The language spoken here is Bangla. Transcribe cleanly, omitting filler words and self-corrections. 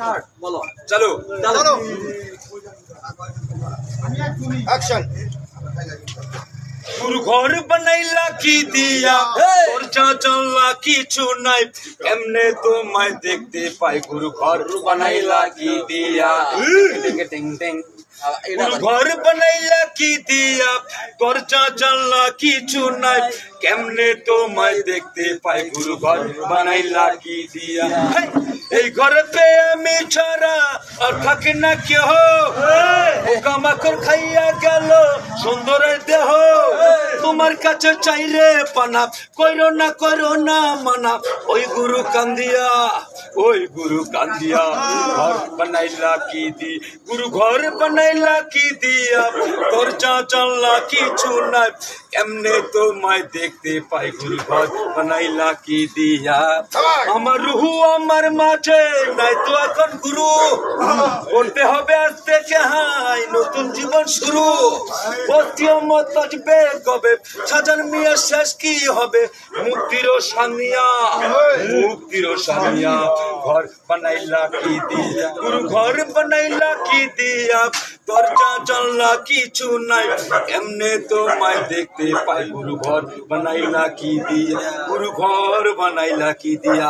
স্টার্ট বলো চলো চলো অ্যাকশন গুরু ঘর বানাইলা কি দিয়া তোর চাচলা কিছু নাই এমনে তোমায় দেখতে পাই গুরু ঘর বানাইলা কি দিয়া টিং টিং গুরু ঘর বানাইলা কি দিয়া তোর চাচলা কিছু নাই কেমনে তোমায় দেখতে পাই গুরু ঘর বানাইলা কি দিয়া এই ঘরেতে আমি ছাড়া আর থাকে না কেহ পোকামাকড় খাইয়া গেল সুন্দরের দেহ তোমার কাছে চাইরে পানা কইরো না মানা ওই গুরু কান্দিয়া ঘর বানাইলা কি দি গুরু ঘর বানাইলা কি দিয়া তোর চাচলা কিছু নাই এমনে তোমায় দেখতে পাই গুরু ঘর বানাইলা কি দিয়া আমার রুহু আমার মাঝে নাই তো এখন গুরু করতে হবে আজ থেকে হাই নতুন জীবন শুরু মত আসবে কবে সাজান মিয়া শেষ কি হবে মুক্তির সানিয়া ঘর বানাইলা কি দিয়া গুরু ঘর বানাইলা কি দিয়া তোর চাচলা কিছু নাই এমনে তোমায় দেখতে পাই গুরু ঘর বানাইলা কি দিয়া গুরু ঘর বানাইলা কি দিয়া